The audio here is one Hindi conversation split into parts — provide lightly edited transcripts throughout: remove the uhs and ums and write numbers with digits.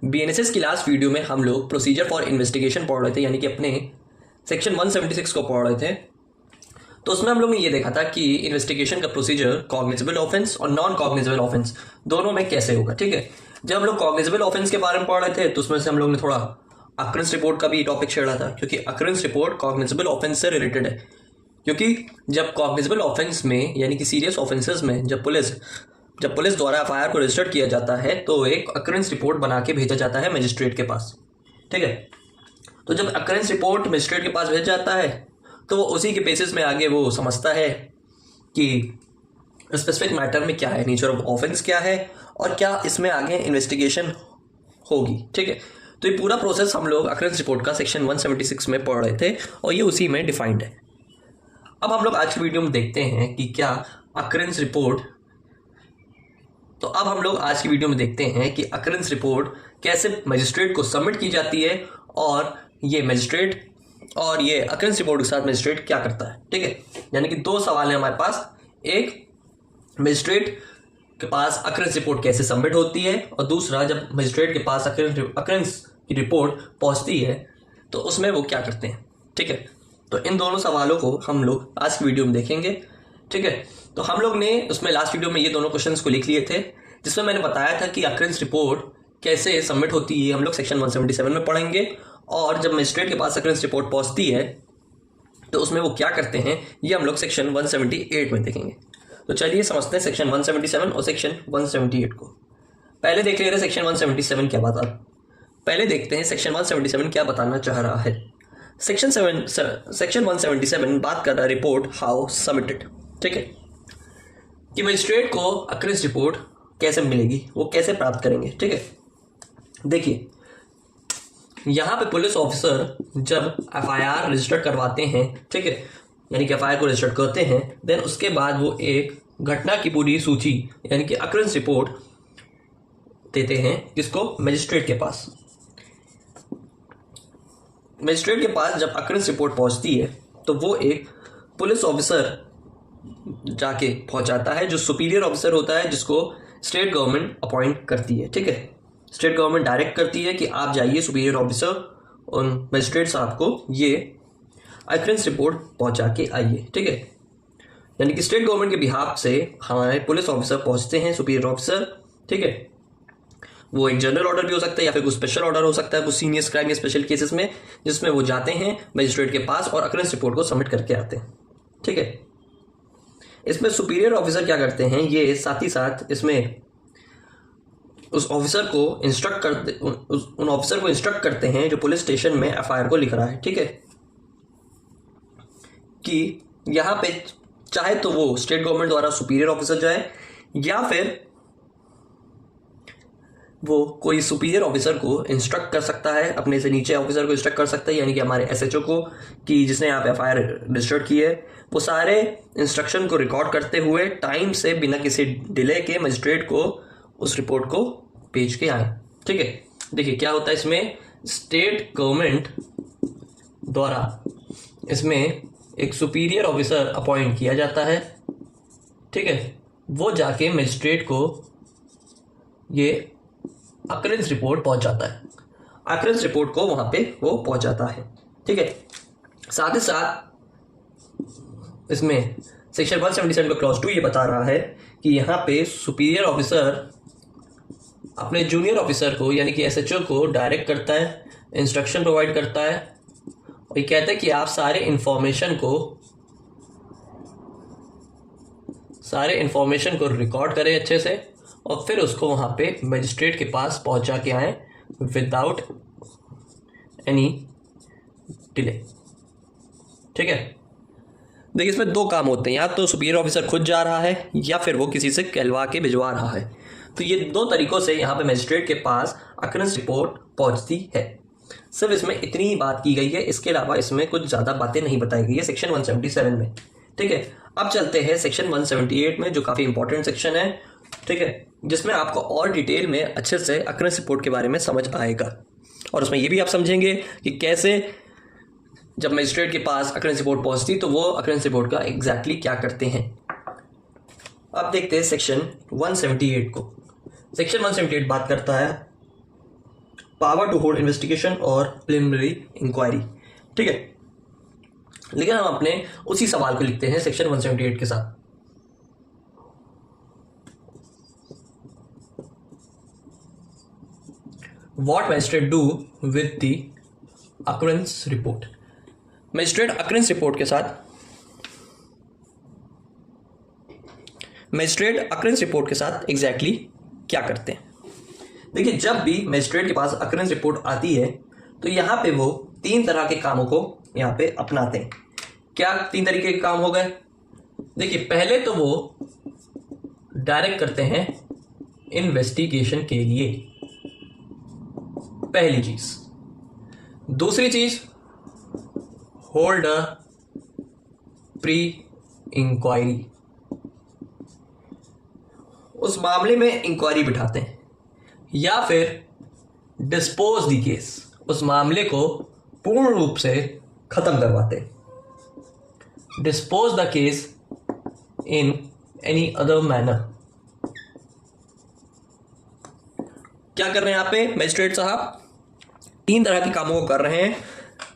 बीएनएसएस की लास्ट वीडियो में हम लोग प्रोसीजर फॉर इन्वेस्टिगेशन पढ़ रहे थे, यानी कि अपने सेक्शन 176 को पढ़ रहे थे। तो उसमें हम लोग ने ये देखा था कि इन्वेस्टिगेशन का प्रोसीजर कॉग्निजेबल ऑफेंस और नॉन कॉग्निजेबल ऑफेंस दोनों में कैसे होगा। ठीक है, जब हम लोग कॉग्निजेबल ऑफेंस के बारे में पढ़ रहे थे तो उसमें से हम लोग ने थोड़ा अक्रेंस रिपोर्ट का भी टॉपिक छेड़ा था, क्योंकि अक्रेंस रिपोर्ट कॉग्निजेबल ऑफेंस से रिलेटेड है। क्योंकि जब कॉग्निजेबल ऑफेंस में यानी कि सीरियस ऑफेंसेस में जब पुलिस द्वारा एफआईआर को रजिस्टर किया जाता है तो एक अक्रेंस रिपोर्ट बना के भेजा जाता है मजिस्ट्रेट के पास। ठीक है, तो जब अक्रेंस रिपोर्ट मजिस्ट्रेट के पास भेजा जाता है तो वो उसी के बेसिस में आगे वो समझता है कि स्पेसिफिक मैटर में क्या है, नेचर ऑफ ऑफेंस क्या है और क्या इसमें आगे इन्वेस्टिगेशन होगी। ठीक है, तो ये पूरा प्रोसेस हम लोग अक्रेंस रिपोर्ट का सेक्शन 176 में पढ़ रहे थे और ये उसी में डिफाइंड है। अब हम लोग आज की वीडियो में देखते हैं कि क्या अक्रेंस रिपोर्ट कैसे मजिस्ट्रेट को सबमिट की जाती है और ये मजिस्ट्रेट और ये अक्रेंस रिपोर्ट के साथ मजिस्ट्रेट क्या करता है। ठीक है, यानी कि दो सवाल हैं हमारे पास। एक, मजिस्ट्रेट के पास अक्रेंस रिपोर्ट कैसे सबमिट होती है, और दूसरा, जब मजिस्ट्रेट के पास अक्रेंस की रिपोर्ट पहुंचती है तो उसमें वो क्या करते हैं। ठीक है, तो इन दोनों सवालों को हम लोग आज की वीडियो में देखेंगे। ठीक है, तो हम लोग ने उसमें लास्ट वीडियो में ये दोनों क्वेश्चंस को लिख लिए थे, जिसमें मैंने बताया था कि अक्रेंस रिपोर्ट कैसे सबमिट होती है हम लोग सेक्शन 177 में पढ़ेंगे, और जब मजिस्ट्रेट के पास अक्रेंस रिपोर्ट पहुंचती है तो उसमें वो क्या करते हैं ये हम लोग सेक्शन 178 में देखेंगे। तो चलिए समझते हैं सेक्शन 177 और सेक्शन 178 को। पहले देख ले रहे सेक्शन 177 क्या बता, पहले देखते हैं सेक्शन 177 क्या बताना चाह रहा है। सेक्शन 177 बात कर रहा है रिपोर्ट हाउ सबमिटेड। ठीक है, कि मजिस्ट्रेट को अक्रेंस रिपोर्ट कैसे मिलेगी, वो कैसे प्राप्त करेंगे। ठीक है, देखिए यहाँ पे पुलिस ऑफिसर जब एफआईआर रजिस्टर करवाते हैं, ठीक है, यानी कि एफआईआर को रजिस्टर करते हैं, देन उसके बाद वो एक घटना की पूरी सूची यानी कि अक्रेंस रिपोर्ट देते हैं किसको, मजिस्ट्रेट के पास। मजिस्ट्रेट के पास जब अक्रेंस रिपोर्ट पहुंचती है तो वो एक पुलिस ऑफिसर जाके पहुंचाता है, जो सुपीरियर ऑफिसर होता है, जिसको स्टेट गवर्नमेंट अपॉइंट करती है। ठीक है, स्टेट गवर्नमेंट डायरेक्ट करती है कि आप जाइए सुपीरियर ऑफिसर उन मजिस्ट्रेट साहब को ये अक्रेंस रिपोर्ट पहुंचा के आइए। ठीक है, यानी कि स्टेट गवर्नमेंट के बिहाफ से हमारे पुलिस ऑफिसर पहुंचते हैं, सुपीरियर ऑफिसर। ठीक है, वो एक जनरल ऑर्डर भी हो सकता है या फिर कुछ स्पेशल ऑर्डर हो सकता है कुछ सीनियर क्राइम या स्पेशल केसेस में, जिसमें वो जाते हैं मजिस्ट्रेट के पास और अक्रेंस रिपोर्ट को सबमिट करके आते हैं। ठीक है, इसमें सुपीरियर ऑफिसर क्या करते हैं, ये साथ ही साथ इसमें उन ऑफिसर को इंस्ट्रक्ट करते हैं जो पुलिस स्टेशन में एफआईआर को लिख रहा है। ठीक है, कि यहाँ पे चाहे तो वो स्टेट गवर्नमेंट द्वारा सुपीरियर ऑफिसर जाए या फिर वो कोई सुपीरियर ऑफिसर को इंस्ट्रक्ट कर सकता है, अपने से नीचे ऑफिसर को इंस्ट्रक्ट कर सकता है, यानी कि हमारे एसएचओ को, कि जिसने यहाँ पे एफआईआर रजिस्टर्ड की है, वो सारे इंस्ट्रक्शन को रिकॉर्ड करते हुए टाइम से बिना किसी डिले के मजिस्ट्रेट को उस रिपोर्ट को भेज के आए। ठीक है, देखिए क्या होता है इसमें, स्टेट गवर्नमेंट द्वारा इसमें एक सुपीरियर ऑफिसर अपॉइंट किया जाता है। ठीक है, वो जाके मजिस्ट्रेट को ये अक्रेंस रिपोर्ट पहुंचाता है, अक्रेंस रिपोर्ट को वहां पे वो पहुंचाता है। ठीक है, साथ ही साथ इसमें सेक्शन 177 का क्लॉज 2 ये बता रहा है कि यहाँ पे सुपीरियर ऑफिसर अपने जूनियर ऑफिसर को यानी कि एसएचओ को डायरेक्ट करता है, इंस्ट्रक्शन प्रोवाइड करता है, और ये कहता है कि आप सारे इंफॉर्मेशन को रिकॉर्ड करें अच्छे से और फिर उसको वहाँ पे मजिस्ट्रेट के पास पहुँचा के आए विदाउट एनी डिले। ठीक है, देखिए इसमें दो काम होते हैं, या तो सुपीरियर ऑफिसर खुद जा रहा है या फिर वो किसी से कहलवा के भिजवा रहा है। तो ये दो तरीकों से यहाँ पे मजिस्ट्रेट के पास अक्रेंस रिपोर्ट पहुंचती है। सिर्फ इसमें इतनी ही बात की गई है, इसके अलावा इसमें कुछ ज़्यादा बातें नहीं बताई गई है सेक्शन 177 में। ठीक है, अब चलते हैं सेक्शन 178 में, जो काफ़ी इंपॉर्टेंट सेक्शन है। ठीक है, जिसमें आपको और डिटेल में अच्छे से अक्रेंस रिपोर्ट के बारे में समझ आएगा, और उसमें ये भी आप समझेंगे कि कैसे जब मजिस्ट्रेट के पास अक्रेंस रिपोर्ट पहुंचती तो वो अक्रेंस रिपोर्ट का एग्जैक्टली क्या करते हैं। अब देखते हैं सेक्शन 178 को। सेक्शन 178 बात करता है पावर टू होल्ड इन्वेस्टिगेशन और प्रिलिमिनरी इंक्वायरी। ठीक है, लेकिन हम अपने उसी सवाल को लिखते हैं सेक्शन 178 के साथ। What magistrate do with the occurrence report? Magistrate occurrence report के साथ एग्जैक्टली क्या करते हैं? देखिए, जब भी मैजिस्ट्रेट के पास अक्रेंस रिपोर्ट आती है तो यहाँ पे वो 3 तरह के कामों को यहाँ पे अपनाते हैं। क्या 3 तरीके के काम हो गए? देखिए, पहले तो वो डायरेक्ट करते हैं इन्वेस्टिगेशन के लिए, पहली चीज। दूसरी चीज, होल्ड अ प्री इंक्वायरी, उस मामले में इंक्वायरी बिठाते हैं। या फिर डिस्पोज द केस, उस मामले को पूर्ण रूप से खत्म करवाते हैं। Dispose the case in any other manner. क्या कर रहे हैं यहाँ पे मैजिस्ट्रेट साहब? 3 तरह के कामों को कर रहे हैं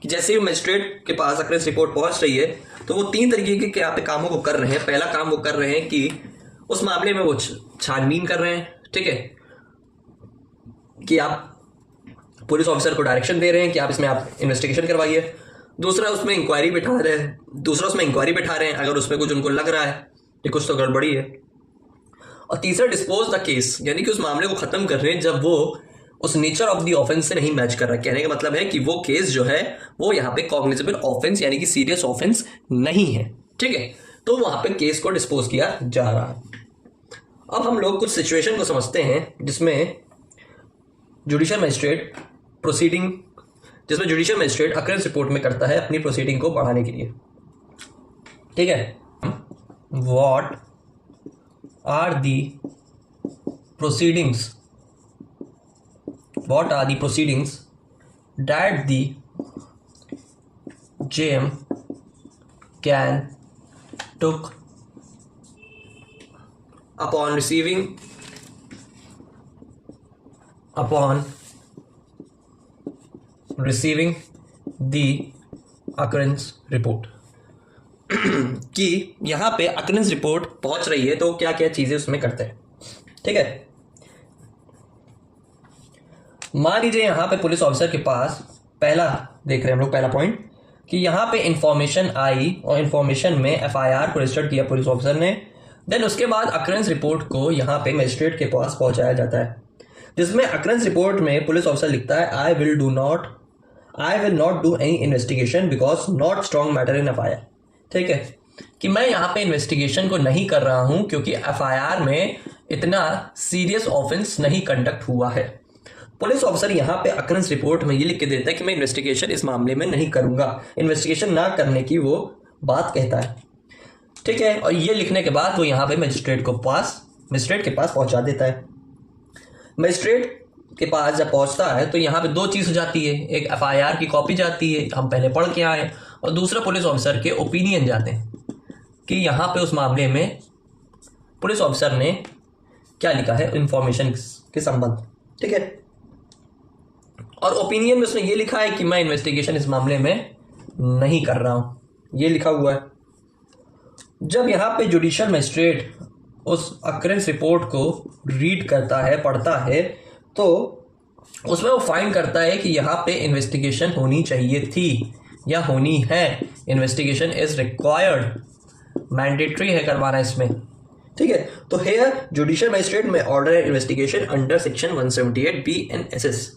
कि जैसे ही मैजिस्ट्रेट के पास अक्रेंस रिपोर्ट पहुंच रही है तो वो 3 तरीके के यहाँ पे कामों को कर रहे हैं। पहला काम वो कर रहे हैं कि उस मामले में वो छानबीन कर रहे हैं। ठीक है, कि आप पुलिस ऑफिसर को डायरेक्शन दे रहे हैं कि आप इसमें आप इन्वेस्टिगेशन करवाइए। दूसरा उसमें इंक्वायरी बिठा रहे हैं अगर उसमें कुछ उनको लग रहा है कि कुछ तो गड़बड़ी है। और तीसरा, डिस्पोज द केस, यानी कि उस मामले को खत्म कर रहे हैं जब वो उस नेचर ऑफ द ऑफेंस से नहीं मैच कर रहा। कहने का मतलब है कि वो केस जो है वो यहाँ पे कॉग्निजेबल ऑफेंस यानी कि सीरियस ऑफेंस नहीं है। ठीक है, तो वहां पे केस को डिस्पोज किया जा रहा है। अब हम लोग कुछ सिचुएशन को समझते हैं जिसमें जुडिशियल मजिस्ट्रेट अक्रेंस रिपोर्ट में करता है अपनी प्रोसीडिंग को बढ़ाने के लिए। ठीक है, what are the proceedings that the JM can took upon receiving the occurrence report। कि यहां पे अक्रेंस रिपोर्ट पहुंच रही है तो क्या क्या चीजें उसमें करते हैं। ठीक है, मान लीजिए यहां पे पुलिस ऑफिसर के पास पहला देख रहे हैं हम लोग, पहला पॉइंट कि यहां पे इंफॉर्मेशन आई और इंफॉर्मेशन में एफआईआर को रजिस्टर्ड किया पुलिस ऑफिसर ने। देन उसके बाद अक्रेंस रिपोर्ट को यहां पे मजिस्ट्रेट के पास पहुंचाया जाता है, जिसमें अक्रेंस रिपोर्ट में पुलिस ऑफिसर लिखता है आई will not do any investigation because not strong matter in FIR. ठीक है, कि मैं यहाँ पे इन्वेस्टिगेशन को नहीं कर रहा हूं क्योंकि एफआईआर में इतना सीरियस ऑफेंस नहीं कंडक्ट हुआ है। पुलिस ऑफिसर यहाँ पे अक्रेंस रिपोर्ट में ये लिख के देता है कि मैं इन्वेस्टिगेशन इस मामले में नहीं करूंगा, इन्वेस्टिगेशन ना करने की वो बात कहता है। ठीक है, और ये लिखने के बाद वो यहाँ पे मजिस्ट्रेट के पास पहुंचा देता है। मजिस्ट्रेट के पास जब पहुंचता है तो यहाँ पे 2 चीज हो जाती है, एक एफआईआर की कॉपी जाती है, हम पहले पढ़ के आए, और दूसरा पुलिस ऑफिसर के ओपिनियन जाते हैं कि यहाँ पे उस मामले में पुलिस ऑफिसर ने क्या लिखा है इंफॉर्मेशन के संबंध। ठीक है, और ओपिनियन में उसने ये लिखा है कि मैं इन्वेस्टिगेशन इस मामले में नहीं कर रहा हूं, ये लिखा हुआ है। जब यहाँ पे जुडिशियल मजिस्ट्रेट उस अक्रेंस रिपोर्ट को रीड करता है, पढ़ता है, तो उसमें वो फाइंड करता है कि यहाँ पे इन्वेस्टिगेशन होनी चाहिए थी या होनी है, इन्वेस्टिगेशन इज रिक्वायर्ड, मैंडेटरी है करवाना इसमें। ठीक है, तो हेयर जुडिशियल मजिस्ट्रेट में order investigation under section 178 BNSS।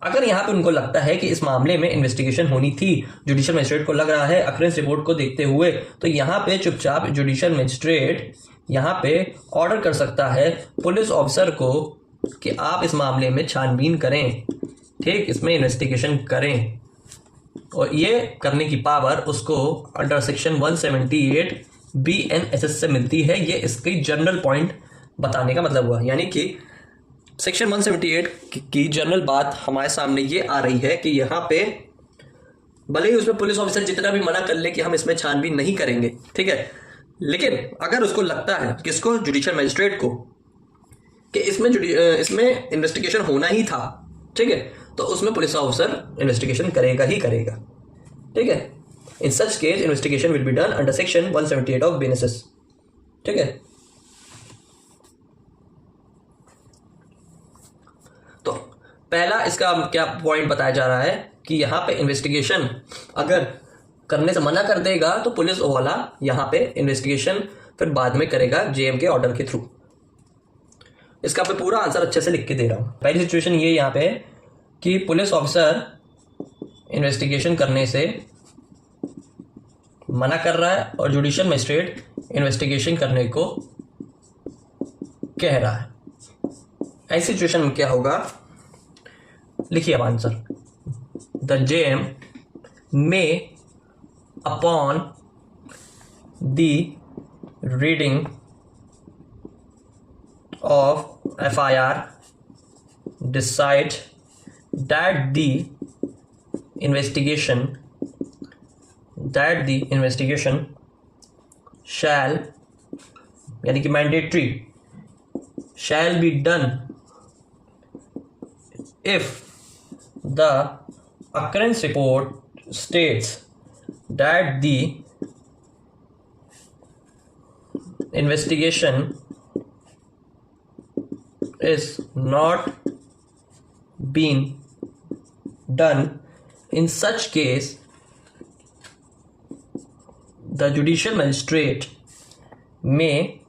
अगर यहाँ पे उनको लगता है कि इस मामले में इन्वेस्टिगेशन होनी थी, जुडिशियल मजिस्ट्रेट को लग रहा है अक्रेंस रिपोर्ट को देखते हुए, तो यहाँ पे चुपचाप जुडिशियल मजिस्ट्रेट यहाँ पे ऑर्डर कर सकता है पुलिस ऑफिसर को कि आप इस मामले में छानबीन करें, ठीक, इसमें इन्वेस्टिगेशन करें। और ये करने की पावर उसको अंडर सेक्शन 178 BNSS से मिलती है। ये इसकी जनरल पॉइंट बताने का मतलब हुआ, यानी कि सेक्शन 178 की जनरल बात हमारे सामने ये आ रही है कि यहाँ पे भले ही उसमें पुलिस ऑफिसर जितना भी मना कर ले कि हम इसमें छानबीन नहीं करेंगे, ठीक है, लेकिन अगर उसको लगता है, किसको, जुडिशियल मजिस्ट्रेट को, कि इसमें इन्वेस्टिगेशन होना ही था, ठीक है, तो उसमें पुलिस ऑफिसर इन्वेस्टिगेशन करेगा ही करेगा, ठीक है। In such case investigation will be done under section 178 of BNSS, ठीक है। तो पहला इसका क्या पॉइंट बताया जा रहा है कि यहाँ पे इन्वेस्टिगेशन अगर करने से मना कर देगा तो पुलिस वाला यहाँ पे इन्वेस्टिगेशन फिर बाद में करेगा जेएम के ऑर्डर के थ्रू। इसका पे पूरा आंसर अच्छे से लिख के दे रहा हूँ। पहली सिचुएशन ये यहाँ पे है कि पुलिस ऑफिसर इन्वेस्टिगेशन करने से मना कर रहा है और जुडिशियल मजिस्ट्रेट इन्वेस्टिगेशन करने को कह रहा है। ऐसी सिचुएशन में क्या होगा, लिखिए अब answer. The JM may upon the reading of FIR decide that the investigation shall यानी कि mandatory shall be done if the occurrence report states that the investigation is not been done. In such case the judicial magistrate may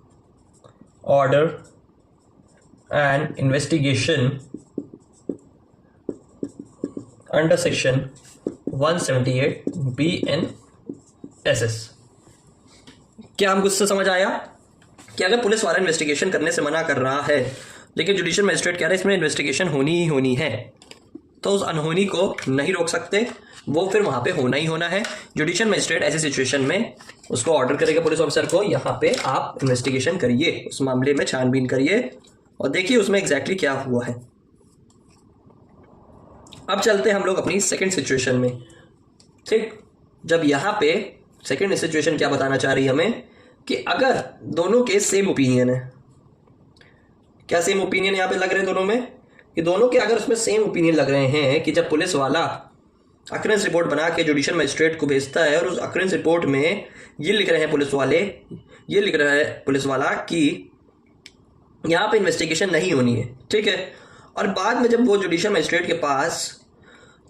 order an investigation under section 178 BNSS। क्या हमको इससे समझ आया कि अगर पुलिस वाला इन्वेस्टिगेशन करने से मना कर रहा है लेकिन जुडिशियल मजिस्ट्रेट कह रहा है इसमें इन्वेस्टिगेशन होनी ही होनी है, तो उस अनहोनी को नहीं रोक सकते, वो फिर वहाँ पे होना ही होना है। जुडिशियल मजिस्ट्रेट ऐसी सिचुएशन में उसको ऑर्डर करेगा पुलिस ऑफिसर को, यहाँ पे आप इन्वेस्टिगेशन करिए, उस मामले में छानबीन करिए और देखिए उसमें एग्जैक्टली क्या हुआ है। अब चलते हैं हम लोग अपनी सेकेंड सिचुएशन में, ठीक। जब यहाँ पे सेकेंड सिचुएशन क्या बताना चाह रही है हमें कि अगर दोनों के सेम ओपिनियन है, क्या सेम ओपिनियन यहाँ पे लग रहे हैं दोनों में, कि दोनों के अगर उसमें सेम ओपिनियन लग रहे हैं कि जब पुलिस वाला अक्रेंस रिपोर्ट बना के जुडिशियल मजिस्ट्रेट को भेजता है और उस अक्रेंस रिपोर्ट में ये लिख रहे हैं पुलिस वाला कि यहाँ पे इन्वेस्टिगेशन नहीं होनी है, ठीक है। और बाद में जब वो जुडिशियल मजिस्ट्रेट के पास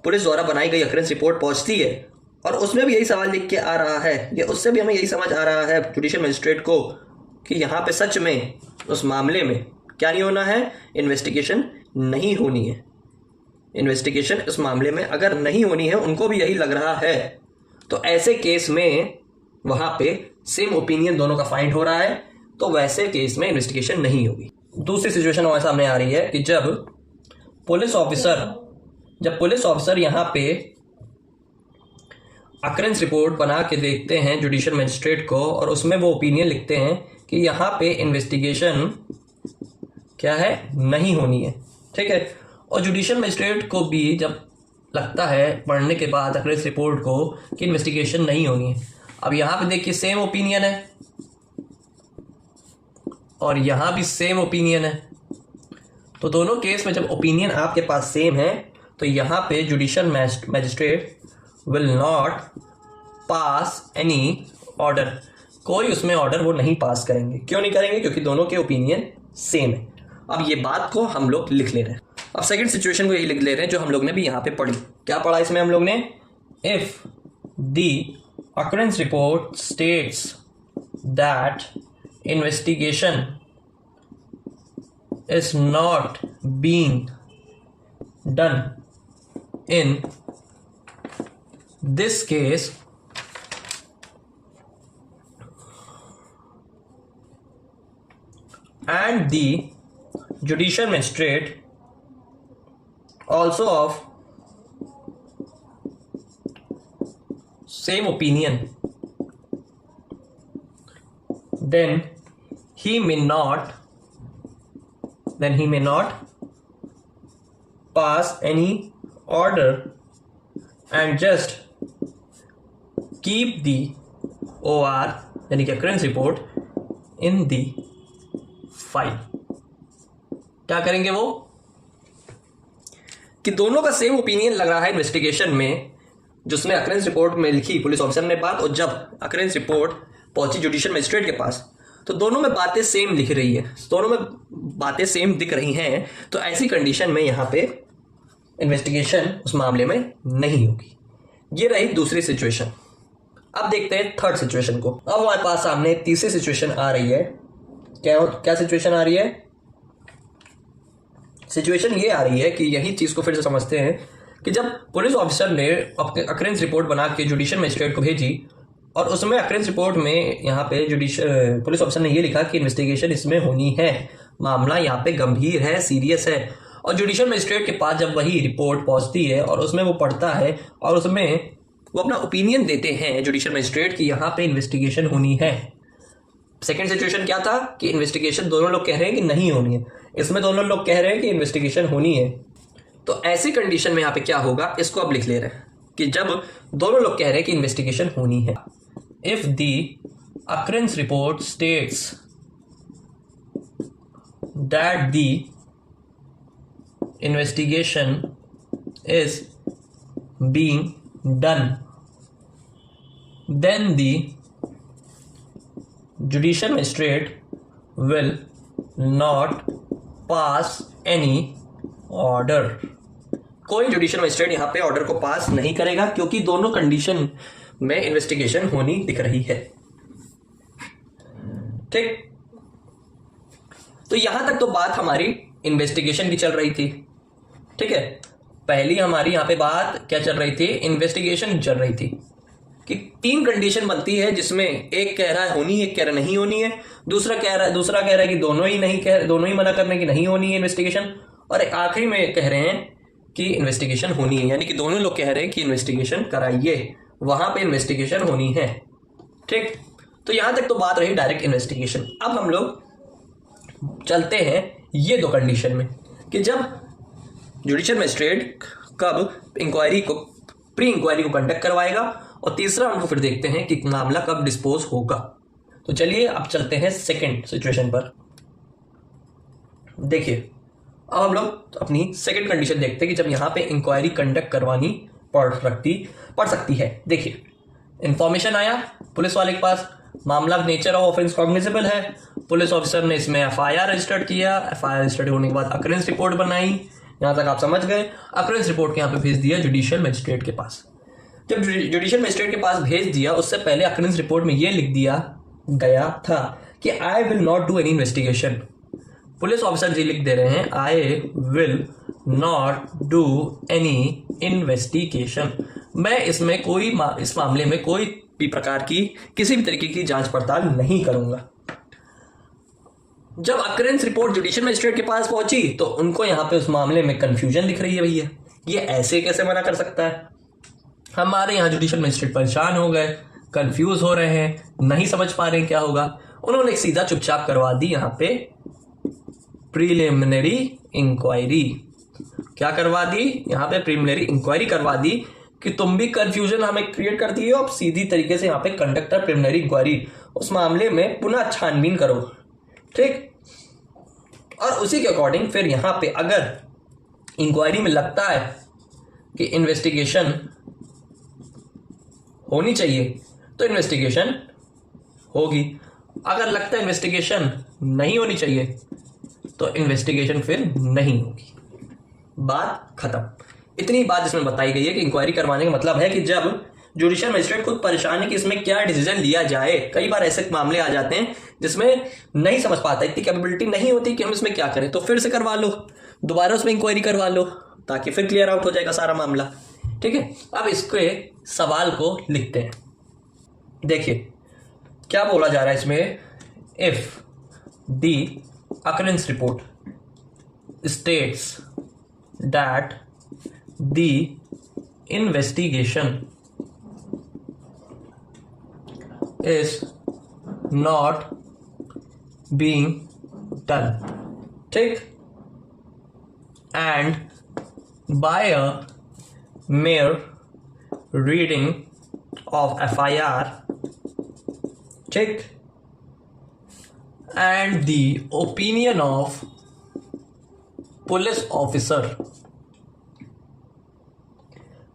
पुलिस द्वारा बनाई गई अक्रेंस रिपोर्ट पहुँचती है और उसमें भी यही सवाल लिख के आ रहा है, या उससे भी हमें यही समझ आ रहा है जुडिशियल मजिस्ट्रेट को कि यहाँ पे सच में उस मामले में क्या नहीं होना है, इन्वेस्टिगेशन नहीं होनी है। इन्वेस्टिगेशन इस मामले में अगर नहीं होनी है, उनको भी यही लग रहा है, तो ऐसे केस में वहाँ पे सेम ओपिनियन दोनों का फाइंड हो रहा है, तो वैसे केस में इन्वेस्टिगेशन नहीं होगी। दूसरी सिचुएशन हमारे सामने आ रही है कि जब पुलिस ऑफिसर यहाँ पे अक्रेंस रिपोर्ट बना के देखते हैं जुडिशियल मजिस्ट्रेट को और उसमें वो ओपिनियन लिखते हैं कि यहाँ पे इन्वेस्टिगेशन क्या है, नहीं होनी है, ठीक है। और जुडिशियल मजिस्ट्रेट को भी जब लगता है पढ़ने के बाद अक्रेंस रिपोर्ट को कि इन्वेस्टिगेशन नहीं होनी है, अब यहाँ पे देखिए सेम ओपिनियन है और यहाँ भी सेम ओपिनियन है, तो दोनों केस में जब ओपिनियन आपके पास सेम है तो यहाँ पे judicial magistrate will not pass any order, कोई उसमें ऑर्डर वो नहीं पास करेंगे। क्यों नहीं करेंगे? क्योंकि दोनों के ओपिनियन सेम है। अब ये बात को हम लोग लिख ले रहे हैं। अब सेकंड सिचुएशन को यही लिख ले रहे हैं जो हम लोग ने भी यहाँ पे पढ़ी। क्या पढ़ा इसमें हम लोग ने? If the occurrence report states that investigation is not being done in this case, and the judicial magistrate also of same opinion, then he may not pass any order and just keep the OR यानी कि occurrence report in the file। क्या करेंगे वो? कि दोनों का सेम ओपिनियन लग रहा है इन्वेस्टिगेशन में, जिसमें अकरेंस रिपोर्ट में लिखी पुलिस ऑफिसर ने बात, और जब अकरेंस रिपोर्ट पहुंची जुडिशियल मजिस्ट्रेट के पास तो दोनों में बातें सेम लिख रही है, दोनों में बातें सेम दिख रही हैं, तो ऐसी कंडीशन में यहाँ पे इन्वेस्टिगेशन उस मामले में नहीं होगी। ये रही दूसरी सिचुएशन। अब देखते हैं थर्ड सिचुएशन को। अब हमारे पास सामने तीसरी सिचुएशन आ रही है। क्या सिचुएशन आ रही है? सिचुएशन ये आ रही है कि यही चीज को फिर से समझते हैं कि जब पुलिस ऑफिसर ने अकरेंस रिपोर्ट बना के जुडिशियल मजिस्ट्रेट को भेजी, और उसमें अकरेंस रिपोर्ट में यहाँ पे पुलिस ऑफिसर ने ये लिखा कि इन्वेस्टिगेशन इसमें होनी है, मामला यहाँ पे गंभीर है, सीरियस है, और जुडिशियल मजिस्ट्रेट के पास जब वही रिपोर्ट पहुंचती है और उसमें वो पढ़ता है और उसमें वो अपना ओपिनियन देते हैं जुडिशियल मजिस्ट्रेट कि यहाँ पे इन्वेस्टिगेशन होनी है। सेकंड सिचुएशन क्या था कि इन्वेस्टिगेशन दोनों लोग कह रहे हैं कि नहीं होनी है, इसमें दोनों लोग कह रहे हैं कि इन्वेस्टिगेशन होनी है। तो ऐसी कंडीशन में यहाँ पे क्या होगा, इसको अब लिख ले रहे हैं कि जब दोनों लोग कह रहे हैं कि इन्वेस्टिगेशन होनी है, if the occurrence report states that the investigation is being done, then the judicial magistrate will not pass any order। कोई जुडिशियल मजिस्ट्रेट यहाँ पे ऑर्डर को पास नहीं करेगा, क्योंकि दोनों कंडीशन में इन्वेस्टिगेशन होनी दिख रही है। ठीक, तो यहां तक तो बात हमारी इन्वेस्टिगेशन की चल रही थी। ठीक है, पहली हमारी यहाँ पे बात क्या चल रही थी, इन्वेस्टिगेशन चल रही थी कि तीन कंडीशन बनती है, जिसमें एक कह रहा है होनी, एक कह रहा है नहीं होनी है, दूसरा कह रहा है कि दोनों ही मना करने की नहीं होनी है इन्वेस्टिगेशन, और आखिरी में कह रहे हैं कि इन्वेस्टिगेशन होनी है, यानी कि दोनों लोग कह रहे हैं कि इन्वेस्टिगेशन कराइए, वहां पे इन्वेस्टिगेशन होनी है। ठीक, तो यहां तक तो बात रही डायरेक्ट इन्वेस्टिगेशन। अब हम लोग चलते हैं ये दो कंडीशन में कि जब जुडिशियल मजिस्ट्रेट कब इंक्वायरी को, प्री इंक्वायरी को कंडक्ट करवाएगा, और तीसरा हमको फिर देखते हैं कि मामला कब डिस्पोज होगा। तो चलिए अब चलते हैं सेकंड सिचुएशन पर। देखिए, अब हम लोग अपनी सेकंड कंडीशन देखते हैं कि जब यहाँ पे इंक्वायरी कंडक्ट करवानी पड़ सकती है। देखिए, इंफॉर्मेशन आया पुलिस वाले के पास, मामला नेचर ऑफ ऑफेंस कॉग्निजेबल है, पुलिस ऑफिसर ने इसमें एफआईआर रजिस्टर्ड किया, एफआईआर रजिस्टर्ड होने के बाद अकरेंस रिपोर्ट बनाई, यहां तक आप समझ गए। अकरेंस रिपोर्ट के यहाँ पे भेज दिया जुडिशियल मजिस्ट्रेट के पास। जब जुडिशियल मजिस्ट्रेट के पास भेज दिया, उससे पहले अकरेंस रिपोर्ट में ये लिख दिया गया था कि I will not do any investigation. Police officer ji लिख दे रहे हैं I will not do any investigation, मैं इसमें इस मामले में कोई भी प्रकार की किसी भी तरीके की जांच पड़ताल नहीं करूंगा। जब अकरेंस रिपोर्ट जुडिशियल मजिस्ट्रेट के पास पहुंची तो उनको यहां पे उस मामले में कंफ्यूजन दिख रही है, भैया ये ऐसे कैसे मना कर सकता है। हमारे यहाँ जुडिशियल मजिस्ट्रेट परेशान हो गए, कंफ्यूज हो रहे हैं, नहीं समझ पा रहे हैं क्या होगा। उन्होंने सीधा चुपचाप करवा दी यहाँ पे प्रीलिमिनरी इंक्वायरी। क्या करवा दी यहाँ पे? प्रीलिमिनरी इंक्वायरी करवा दी कि तुम भी कंफ्यूजन हमें क्रिएट करती हो, अब सीधी तरीके से यहाँ पे कंडक्ट प्रीलिमिनरी इंक्वायरी, उस मामले में पुनः छानबीन करो। ठीक, और उसी के अकॉर्डिंग फिर यहां पे अगर इंक्वायरी में लगता है कि इन्वेस्टिगेशन होनी चाहिए तो इन्वेस्टिगेशन होगी, अगर लगता है इन्वेस्टिगेशन नहीं होनी चाहिए तो इन्वेस्टिगेशन फिर नहीं होगी। बात खत्म। इतनी बात इसमें बताई गई है कि इंक्वायरी करवाने का मतलब है कि जब जुडिशियल मजिस्ट्रेट खुद परेशान है कि इसमें क्या डिसीजन लिया जाए, कई बार ऐसे मामले आ जाते हैं जिसमें नहीं समझ पाता, इतनी कैपेबिलिटी नहीं होती कि हम इसमें क्या करें, तो फिर से करवा लो, दोबारा उसमें इंक्वायरी करवा लो, ताकि फिर क्लियर आउट हो जाएगा सारा मामला। ठीक है, अब इसके सवाल को लिखते हैं। देखिए क्या बोला जा रहा है इसमें, if the occurrence report states that the investigation is not being done, ठीक, and by a mere reading of FIR, ठीक, and the opinion of police officer,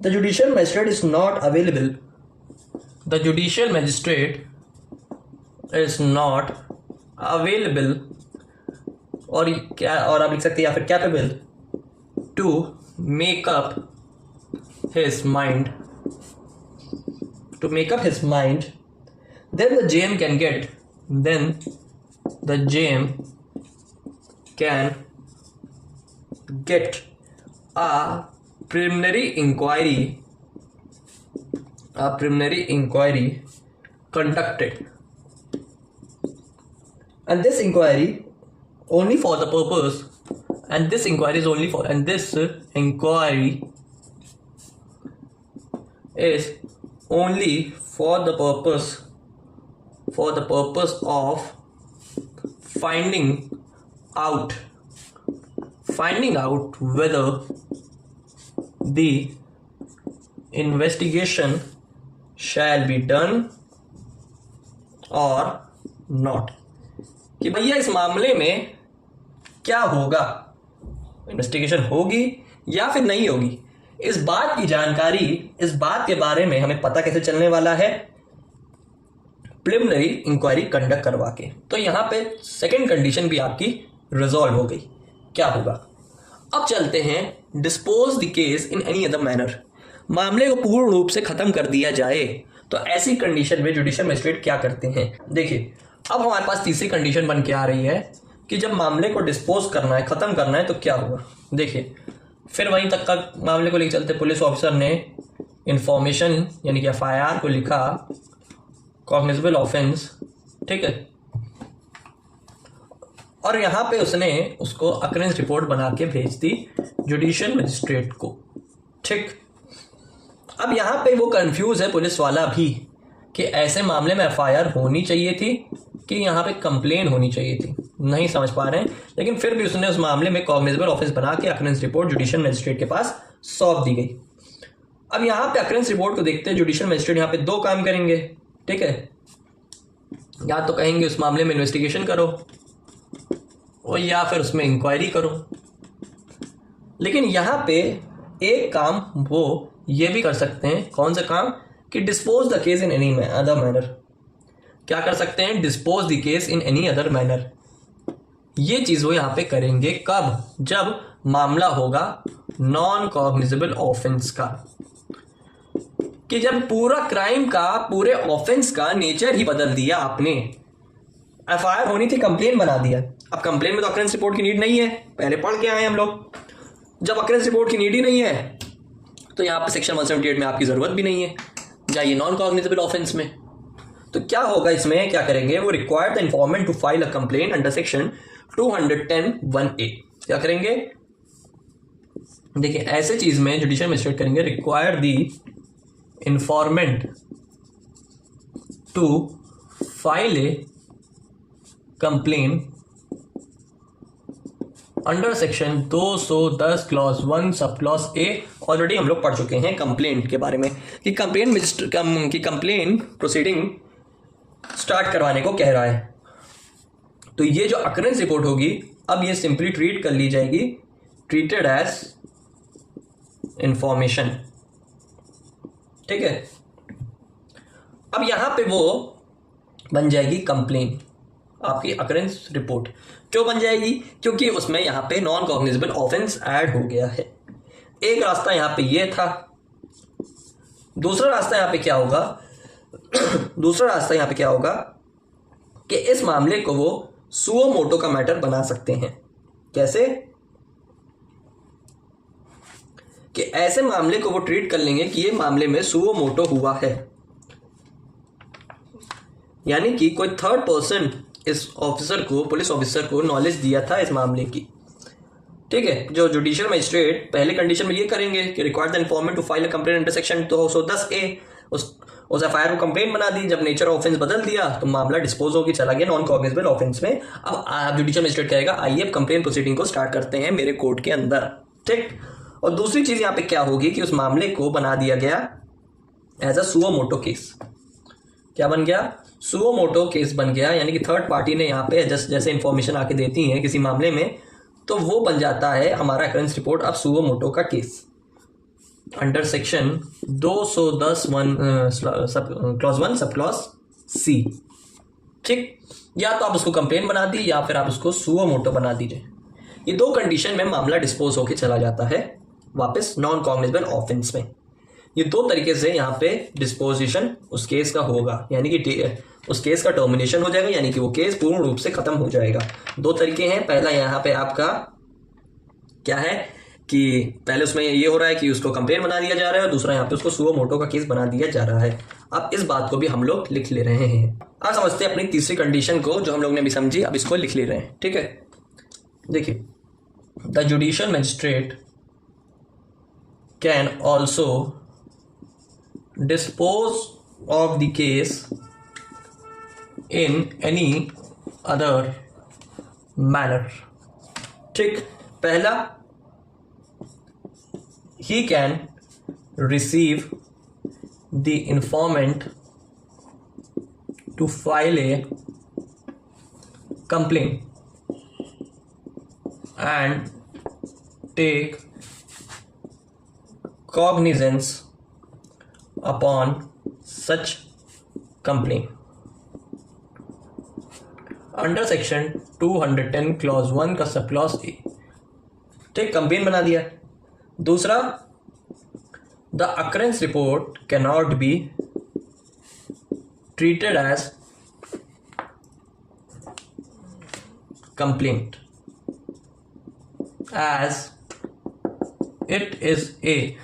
the judicial magistrate is not available, the judicial magistrate is not available, और क्या, और आप लिख सकते हैं या फिर capable to make up his mind, to make up his mind, then the JM can get a preliminary inquiry conducted, and this inquiry is only for the purpose of finding out whether the investigation shall be done or not, कि भैया इस मामले में क्या होगा, इन्वेस्टिगेशन होगी या फिर नहीं होगी। इस बात की जानकारी, इस बात के बारे में हमें पता कैसे चलने वाला है, प्रिलिमिनरी इंक्वायरी कंडक्ट करवा के। तो यहां पे सेकंड कंडीशन भी आपकी रिजॉल्व हो गई। क्या होगा, अब चलते हैं dispose the case in any other manner, मामले को पूर्ण रूप से खत्म कर दिया जाए। तो ऐसी कंडीशन में जुडिशियल मजिस्ट्रेट क्या करते हैं, देखिए अब हमारे पास तीसरी कंडीशन बन के आ रही है कि जब मामले को डिस्पोज करना है, खत्म करना है, तो क्या होगा। देखिए फिर वहीं तक का मामले को लेकर चलते, पुलिस ऑफिसर ने इंफॉर्मेशन यानी कि FIR को लिखा, कॉग्निजेबल ऑफेंस, ठीक है, और यहां पे उसने उसको अकरेंस रिपोर्ट बना के भेज दी जुडिशियल मजिस्ट्रेट को, ठीक। अब यहां पे वो कंफ्यूज है पुलिस वाला भी कि ऐसे मामले में FIR होनी चाहिए थी कि यहाँ पे कंप्लेन होनी चाहिए थी, नहीं समझ पा रहे हैं। लेकिन फिर भी उसने उस मामले में कॉग्निजेबल ऑफेंस बना के अकरेंस रिपोर्ट जुडिशियल मजिस्ट्रेट के पास सौंप दी गई। अब यहाँ पे अकरेंस रिपोर्ट को देखते हैं जुडिशियल मजिस्ट्रेट यहाँ पे दो काम करेंगे, ठीक है, या तो कहेंगे उस मामले में इन्वेस्टिगेशन करो और या फिर उसमें इंक्वायरी करो। लेकिन यहाँ पे एक काम वो ये भी कर सकते हैं, कौन सा काम, कि dispose the case in any other manner. क्या कर सकते हैं, dispose the case in any other manner. ये चीज वो यहाँ पे करेंगे कब, जब मामला होगा नॉन कॉग्निजेबल ऑफेंस का, कि जब पूरा क्राइम का, पूरे ऑफेंस का नेचर ही बदल दिया आपने। FIR होनी थी, कंप्लेन बना दिया। अब कंप्लेन में तो अकरेंस रिपोर्ट की नीड नहीं है, पहले पढ़ के आए हम लोग। जब अकरेंस रिपोर्ट की नीड ही नहीं है तो यहाँ पे सेक्शन 178 में आपकी जरूरत भी नहीं है, जाइए नॉन कॉग्निजेबल ऑफेंस में। तो क्या होगा इसमें, क्या करेंगे, वो require the informant to file a complain under section 210(1)(a). क्या करेंगे, देखिए ऐसे चीज में जुडिशियल मजिस्ट्रेट करेंगे require the informant to file a complain under section 210 clause 1 sub clause A. Already हम लोग पढ़ चुके हैं कंप्लेंट के बारे में कि कंप्लेन प्रोसीडिंग स्टार्ट करवाने को कह रहा है। तो ये जो अकरेंस रिपोर्ट होगी, अब ये सिंपली ट्रीट कर ली जाएगी, ट्रीटेड एज इंफॉर्मेशन, ठीक है। अब यहां पे वो बन जाएगी कंप्लेन, आपकी अकरेंस रिपोर्ट। क्यों बन जाएगी, क्योंकि उसमें यहां पे नॉन कॉग्निजेबल ऑफेंस ऐड हो गया है। एक रास्ता यहां पे ये था, दूसरा रास्ता यहां पे क्या होगा दूसरा रास्ता यहां पे क्या होगा कि इस मामले को वो सुओ मोटो का मैटर बना सकते हैं। कैसे, कि ऐसे मामले को वो ट्रीट कर लेंगे कि ये मामले में सुओ मोटो हुआ है, यानी कि कोई थर्ड पर्सन इस ऑफिसर को, पुलिस ऑफिसर को नॉलेज दिया था इस मामले की, ठीक है। जो जुडिशियल मजिस्ट्रेट पहले कंडीशन में ये करेंगे कि require the informant to file a complaint under section 210(a), उस FIR को कंप्लेंट बना दी। जब नेचर ऑफेंस बदल दिया तो मामला डिस्पोज होकर चला गया नॉन कॉग्निजेबल ऑफेंस में। अब जुडिशियल मजिस्ट्रेट कहेगा आइए अब कंप्लेंट प्रोसीडिंग को स्टार्ट करते हैं मेरे कोर्ट के अंदर, ठीक। और दूसरी चीज यहाँ पे क्या होगी कि उस मामले को बना दिया गया as a suo motu case. क्या बन गया, सुओ मोटो केस बन गया, यानी कि थर्ड पार्टी ने यहाँ पे जैसे इंफॉर्मेशन आके देती है किसी मामले में, तो वो बन जाता है हमारा अकरेंस रिपोर्ट अब सुओ मोटो का case. Under section 210 clause 1 sub clause C. ठीक, या तो आप उसको कंप्लेन बना दी या फिर आप उसको सुओ मोटो बना दीजिए। ये दो कंडीशन में मामला डिस्पोज होके चला जाता है वापस नॉन कॉग्निजेबल ऑफेंस में। ये दो तरीके से यहाँ पे डिस्पोजिशन उस केस का होगा, यानी कि उस केस का टर्मिनेशन हो जाएगा, यानी कि वो केस पूर्ण रूप से खत्म हो जाएगा। दो तरीके हैं, पहला यहाँ पे आपका क्या है कि पहले उसमें ये हो रहा है कि उसको कंप्लेन बना दिया जा रहा है और दूसरा यहाँ पे उसको सुओ मोटो का केस बना दिया जा रहा है। अब इस बात को भी हम लोग लिख ले रहे हैं। अब समझते हैं अपनी तीसरी कंडीशन को जो हम लोग ने भी समझी, अब इसको लिख ले रहे हैं। ठीक है, देखिए, the judicial magistrate can also dispose of the case in any other manner। ठीक, पहला, he can receive the informant to file a complaint and take cognizance upon such complaint under section 210 clause 1 का सब क्लॉज ए। ठीक, कंप्लेन बना दिया। दूसरा, the occurrence report can not be treated as complaint as it is a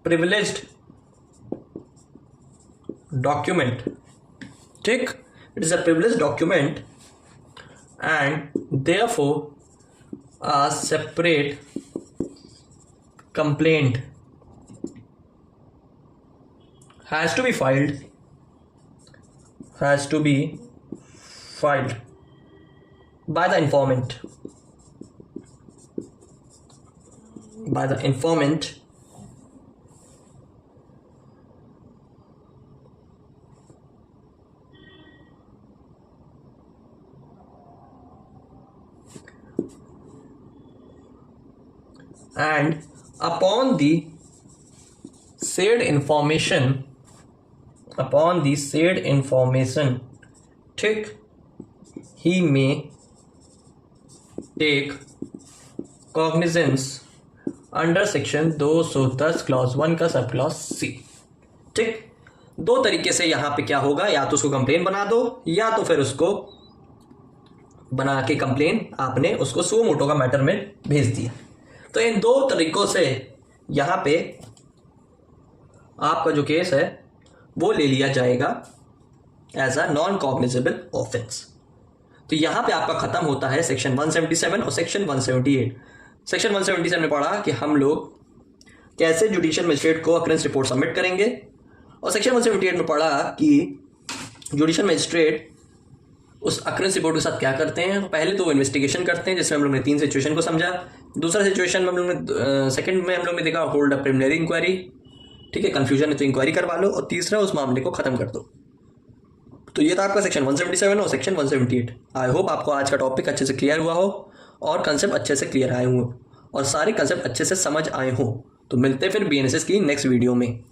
privileged document। ठीक, it is a privileged document and therefore a separate complaint has to be filed by the informant and upon the said information ठीक, he may take cognizance under section 210 clause 1 का सब क्लॉज सी। ठीक, दो तरीके से यहाँ पे क्या होगा, या तो उसको कंप्लेन बना दो या तो फिर उसको बना के कंप्लेन आपने उसको सुओ मोटो का मैटर में भेज दिया। तो इन दो तरीकों से यहाँ पे आपका जो केस है वो ले लिया जाएगा as a non cognizable offence. तो यहाँ पे आपका खत्म होता है सेक्शन 177 और सेक्शन 178। सेक्शन 177 में पढ़ा कि हम लोग कैसे जुडिशियल मजिस्ट्रेट को अकरेंस रिपोर्ट सबमिट करेंगे, और सेक्शन 178 में पढ़ा कि जुडिशियल मजिस्ट्रेट उस अकरेंस रिपोर्ट के साथ क्या करते हैं। पहले तो वो इन्वेस्टिगेशन करते हैं, जिसमें हम लोग ने 3 सिचुएशन को समझा। दूसरा सिचुएशन में हम लोग ने सेकंड में हम लोग ने देखा होल्ड अ प्रिलिमिनरी इंक्वायरी। ठीक है, कंफ्यूजन है तो इंक्वायरी करवा लो, और तीसरा उस मामले को खत्म कर दो। तो ये था आपका सेक्शन 177 और सेक्शन 178। आई होप आपको आज का टॉपिक अच्छे से क्लियर हुआ हो और कंसेप्ट अच्छे से क्लियर आए हों और सारे कंसेप्ट अच्छे से समझ आए हों। तो मिलते हैं फिर BNSS की नेक्स्ट वीडियो में।